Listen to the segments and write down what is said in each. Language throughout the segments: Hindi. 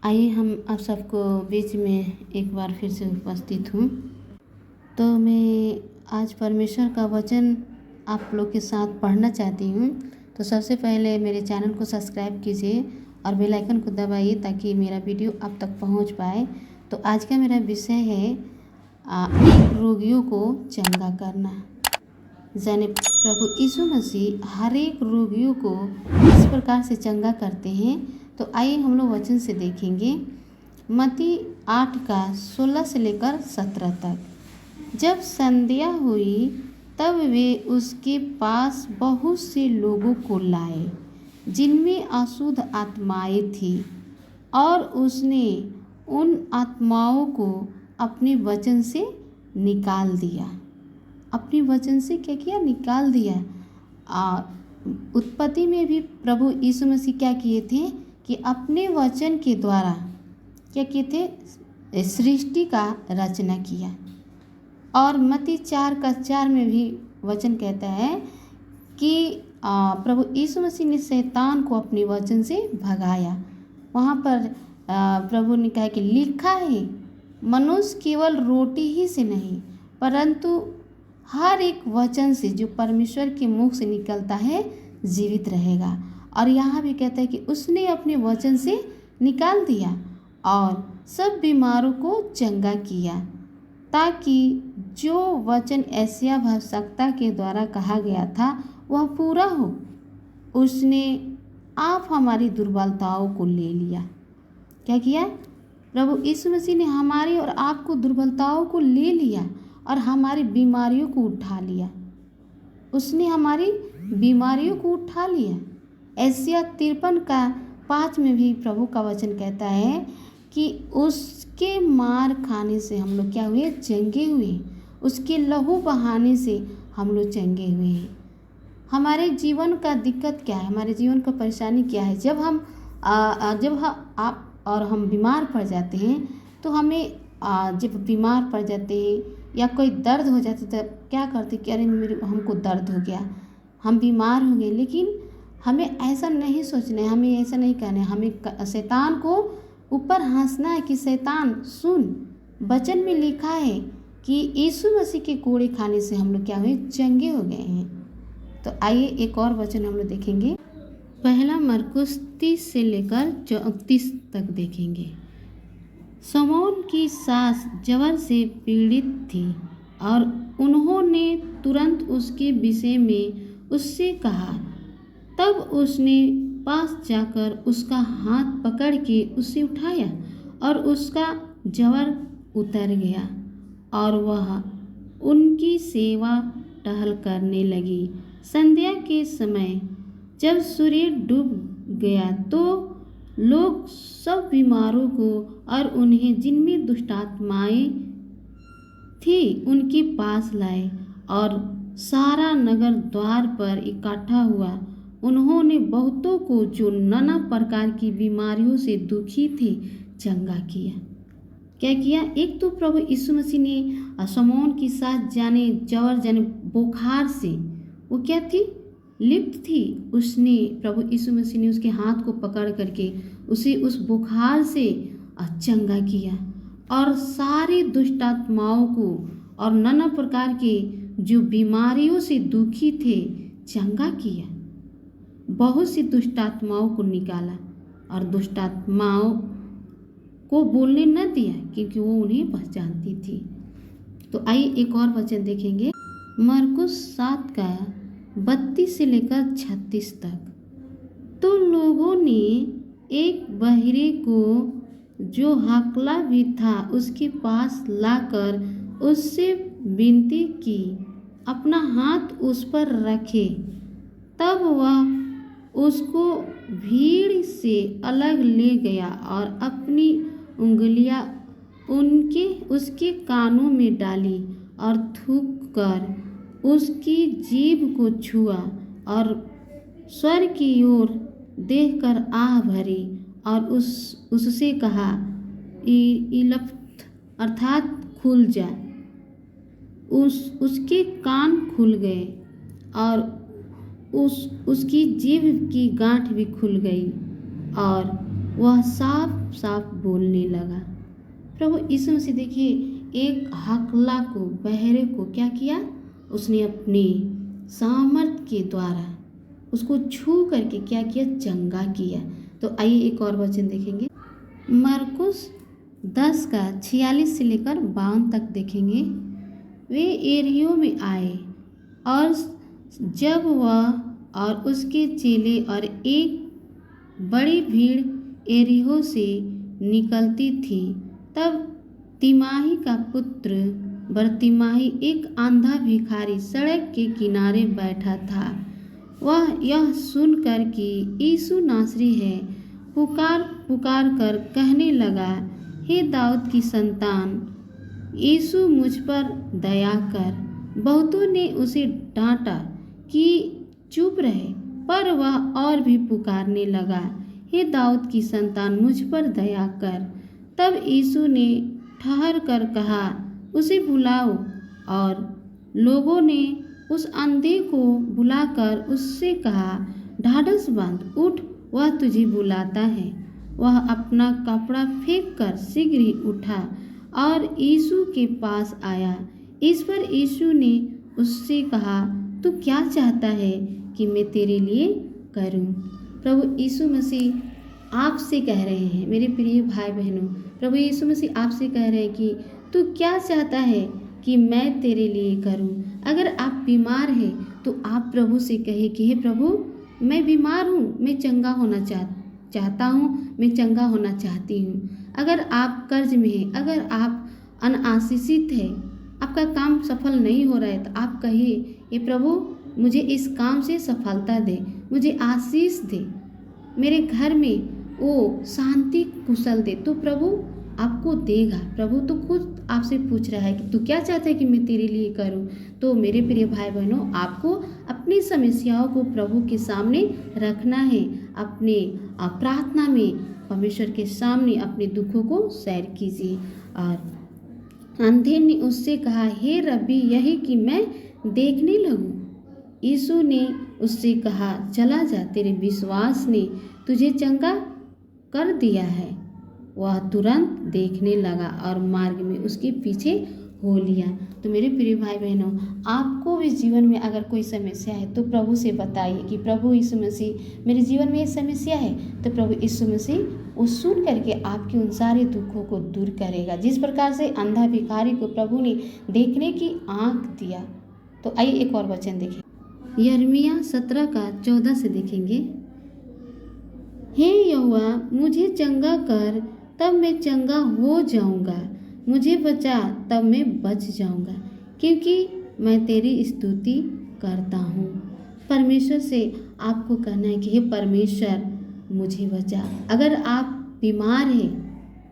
आइए हम आप सबको बीच में एक बार फिर से उपस्थित हूँ। तो मैं आज परमेश्वर का वचन आप लोग के साथ पढ़ना चाहती हूँ। तो सबसे पहले मेरे चैनल को सब्सक्राइब कीजिए और बेल आइकन को दबाइए ताकि मेरा वीडियो आप तक पहुँच पाए। तो आज का मेरा विषय है एक रोगियों को चंगा करना। यानी प्रभु यीशु मसीह हर एक रोगियों को इस प्रकार से चंगा करते हैं। तो आइए हम लोग वचन से देखेंगे मत्ती 8 का 16 से लेकर 17 तक। जब संध्या हुई तब वे उसके पास बहुत से लोगों को लाए जिनमें अशुद्ध आत्माएं थी, और उसने उन आत्माओं को अपने वचन से निकाल दिया। अपने वचन से क्या किया? निकाल दिया। उत्पत्ति में भी प्रभु यीशु मसीह क्या किए थे कि अपने वचन के द्वारा क्या किए थे? सृष्टि का रचना किया। और मत्ती 4 का 4 में भी वचन कहता है कि प्रभु यीशु मसीह ने शैतान को अपने वचन से भगाया। वहाँ पर प्रभु ने कहा कि लिखा है, मनुष्य केवल रोटी ही से नहीं परंतु हर एक वचन से जो परमेश्वर के मुख से निकलता है जीवित रहेगा। और यहाँ भी कहता है कि उसने अपने वचन से निकाल दिया और सब बीमारों को चंगा किया, ताकि जो वचन एशिया भविष्यवक्ता के द्वारा कहा गया था वह पूरा हो। उसने आप हमारी दुर्बलताओं को ले लिया। क्या किया? प्रभु यीशु मसीह ने हमारी और आपको दुर्बलताओं को ले लिया और हमारी बीमारियों को उठा लिया। उसने हमारी बीमारियों को उठा लिया। एशिया 53 का 5 में भी प्रभु का वचन कहता है कि उसके मार खाने से हम लोग क्या हुए? चंगे हुए। उसके लहू बहाने से हम लोग चंगे हुए हैं। हमारे जीवन का दिक्कत क्या है? हमारे जीवन का परेशानी क्या है? जब आप और हम बीमार पड़ जाते हैं तो हमें जब बीमार पड़ जाते हैं या कोई दर्द हो जाता है तो क्या करते कि अरे हमको दर्द हो गया, हम बीमार हो गए। लेकिन हमें ऐसा नहीं सोचना है, हमें ऐसा नहीं कहना है। हमें शैतान को ऊपर हंसना है कि शैतान सुन, वचन में लिखा है कि यीशु मसीह के कोड़े खाने से हम लोग क्या हुए? चंगे हो गए हैं। तो आइए एक और वचन हम लोग देखेंगे। पहला मरकुस 30 से लेकर 34 तक देखेंगे। शमौन की सास जवर से पीड़ित थी और उन्होंने तुरंत उसके विषय में उससे कहा। तब उसने पास जाकर उसका हाथ पकड़ के उसे उठाया और उसका जवर उतर गया और वह उनकी सेवा टहल करने लगी। संध्या के समय जब सूर्य डूब गया तो लोग सब बीमारों को और उन्हें जिनमें दुष्टात्माएं थी उनके पास लाए और सारा नगर द्वार पर इकट्ठा हुआ। उन्होंने बहुतों को जो नाना प्रकार की बीमारियों से दुखी थे चंगा किया। क्या किया? एक तो प्रभु यीशु मसीह ने शमौन की साथ जवर बुखार से वो क्या थी? लिप्त थी। उसने प्रभु यीशु मसीह ने उसके हाथ को पकड़ करके उसे उस बुखार से चंगा किया और सारी दुष्टात्माओं को और नाना प्रकार के जो बीमारियों से दुखी थे चंगा किया। बहुत सी दुष्टात्माओं को निकाला और दुष्टात्माओं को बोलने न दिया क्योंकि वो उन्हें पहचानती थी। तो आइए एक और वचन देखेंगे। मरकुस 7 का 32 से लेकर 36 तक। तो लोगों ने एक बहिरे को जो हकला भी था उसके पास लाकर उससे विनती की अपना हाथ उस पर रखे। तब वह उसको भीड़ से अलग ले गया और अपनी उंगलियां उसके कानों में डाली और थूक कर उसकी जीभ को छुआ और स्वर की ओर देखकर आह भरी और उससे कहा, इलफ्त अर्थात खुल जा। उसके कान खुल गए और उसकी जीभ की गांठ भी खुल गई और वह साफ साफ बोलने लगा। प्रभु यीशु मसीह देखिए, एक हकला को, बहरे को क्या किया, उसने अपने सामर्थ के द्वारा उसको छू करके क्या किया, चंगा किया। तो आइए एक और वचन देखेंगे, मरकुस 10 का 46 से लेकर 52 तक देखेंगे। वे एरियो में आए और जब वह और उसके चेले और एक बड़ी भीड़ एरिहो से निकलती थी, तब तिमाही का पुत्र बरतिमाही, एक अंधा भिखारी, सड़क के किनारे बैठा था। वह यह सुनकर कि यीशु नासरी है, पुकार पुकार कर कहने लगा, हे दाऊद की संतान, यीशु मुझ पर दया कर। बहुतों ने उसे डांटा कि चुप रहे, पर वह और भी पुकारने लगा, हे दाऊद की संतान, मुझ पर दया कर। तब यीशु ने ठहर कर कहा, उसे बुलाओ। और लोगों ने उस अंधे को बुलाकर उससे कहा, ढाढ़स बांध, उठ, वह तुझे बुलाता है। वह अपना कपड़ा फेंक कर शीघ्र ही उठा और यीशु के पास आया। इस पर यीशु ने उससे कहा, तू क्या चाहता है कि मैं तेरे लिए करूं? प्रभु यीशु मसीह आपसे कह रहे हैं, मेरे प्रिय भाई बहनों, प्रभु यीशु मसीह आपसे कह रहे हैं कि तू क्या चाहता है कि मैं तेरे लिए करूं? अगर आप बीमार हैं तो आप प्रभु से कहे कि हे प्रभु, मैं बीमार हूँ, मैं चंगा होना चाहता हूँ, मैं चंगा होना चाहती हूँ। अगर आप कर्ज में हैं, अगर आप अनाशीषित हैं, आपका काम सफल नहीं हो रहा है, तो आप कहिए, हे प्रभु, मुझे इस काम से सफलता दे, मुझे आशीष दे, मेरे घर में वो शांति कुशल दे, तो प्रभु आपको देगा। प्रभु तो खुद आपसे पूछ रहा है कि तू क्या चाहता है कि मैं तेरे लिए करूं? तो मेरे प्रिय भाई बहनों, आपको अपनी समस्याओं को प्रभु के सामने रखना है। अपने प्रार्थना में परमेश्वर के सामने अपने दुखों को शेयर कीजिए। और अंधे ने उससे कहा, हे रब्बी, यही कि मैं देखने लगूं। यीशु ने उससे कहा, चला जा, तेरे विश्वास ने तुझे चंगा कर दिया है। वह तुरंत देखने लगा और मार्ग में उसके पीछे हो लिया। तो मेरे प्रिय भाई बहनों, आपको भी जीवन में अगर कोई समस्या है तो प्रभु से बताइए कि प्रभु यीशु मसीह, मेरे जीवन में ये समस्या है। तो प्रभु यीशु मसीह वो सुन करके आपके उन सारे दुखों को दूर करेगा। जिस प्रकार से अंधा भिखारी को प्रभु ने देखने की आँख दिया। तो आइए एक और वचन देखें, यिर्मयाह 17 का 14 से देखेंगे। हे यहोवा, मुझे चंगा कर, तब मैं चंगा हो जाऊंगा, मुझे बचा, तब मैं बच जाऊंगा, क्योंकि मैं तेरी स्तुति करता हूँ। परमेश्वर से आपको कहना है कि हे परमेश्वर, मुझे बचा। अगर आप बीमार हैं,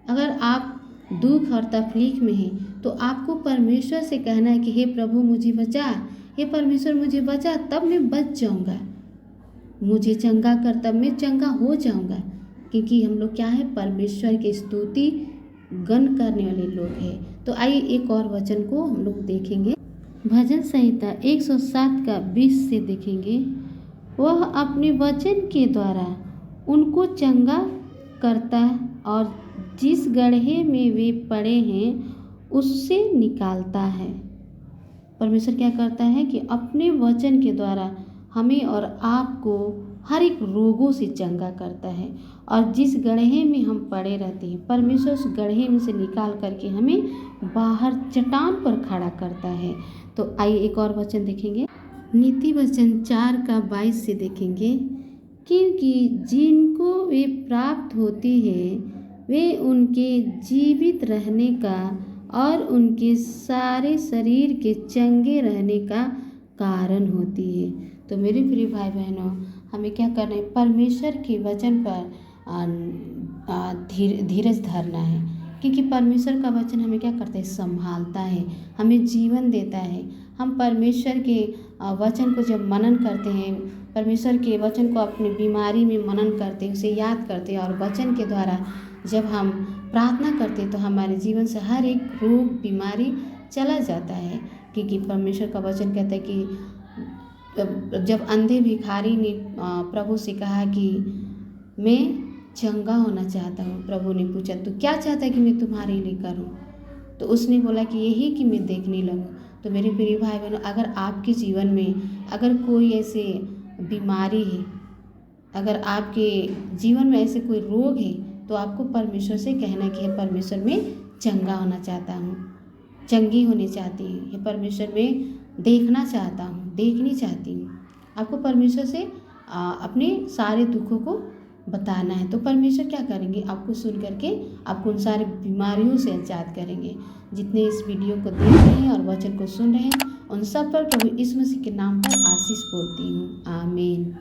अगर आप दुख और तकलीफ में हैं, तो आपको परमेश्वर से कहना है कि हे प्रभु, मुझे बचा, हे परमेश्वर, मुझे बचा, तब मैं बच जाऊंगा, मुझे चंगा कर, तब मैं चंगा हो जाऊंगा। क्योंकि हम लोग क्या है, परमेश्वर की स्तुति गण करने वाले लोग हैं। तो आइए एक और वचन को हम लोग देखेंगे, भजन संहिता 107 का 20 से देखेंगे। वह अपने वचन के द्वारा उनको चंगा करता और जिस गड्ढे में वे पड़े हैं उससे निकालता है। परमेश्वर क्या करता है कि अपने वचन के द्वारा हमें और आपको हर एक रोगों से चंगा करता है। और जिस गड्ढे में हम पड़े रहते हैं, परमेश्वर उस गड्ढे में से निकाल करके हमें बाहर चट्टान पर खड़ा करता है। तो आइए एक और वचन देखेंगे, नीति वचन 4 का 22 से देखेंगे। क्योंकि जिनको वे प्राप्त होती है, वे उनके जीवित रहने का और उनके सारे शरीर के चंगे रहने का कारण होती है। तो मेरे प्रिय भाई बहनों, हमें क्या करना है, परमेश्वर के वचन पर धीरज धरना है। क्योंकि परमेश्वर का वचन हमें क्या करता है, संभालता है, हमें जीवन देता है। हम परमेश्वर के वचन को जब मनन करते हैं, परमेश्वर के वचन को अपनी बीमारी में मनन करते हैं, उसे याद करते हैं, और वचन के द्वारा जब हम प्रार्थना करते हैं तो हमारे जीवन से हर एक रोग बीमारी चला जाता है। क्योंकि परमेश्वर का वचन कहता है कि जब अंधे भिखारी ने प्रभु से कहा कि मैं चंगा होना चाहता हूँ। प्रभु ने पूछा, तो क्या चाहता है कि मैं तुम्हारे लिए करूँ? तो उसने बोला कि यही कि मैं देखने लगूँ। तो मेरे प्रिय भाई बहनों, अगर आपके जीवन में अगर कोई ऐसे बीमारी है, अगर आपके जीवन में ऐसे कोई रोग है, तो आपको परमेश्वर से कहना कि हे परमेश्वर, मैं चंगा होना चाहता हूँ, चंगी होनी चाहती हूँ। हे परमेश्वर, मैं देखना चाहता हूँ, देखनी चाहती हूँ। आपको परमेश्वर से अपने सारे दुखों को बताना है। तो परमेश्वर क्या करेंगे? आपको सुन करके आपको उन सारी बीमारियों से आजाद करेंगे। जितने इस वीडियो को देख रहे हैं और वचन को सुन रहे हैं, उन सब पर प्रभु यीशु मसीह के नाम पर आशीष बोलती हूँ। आमीन।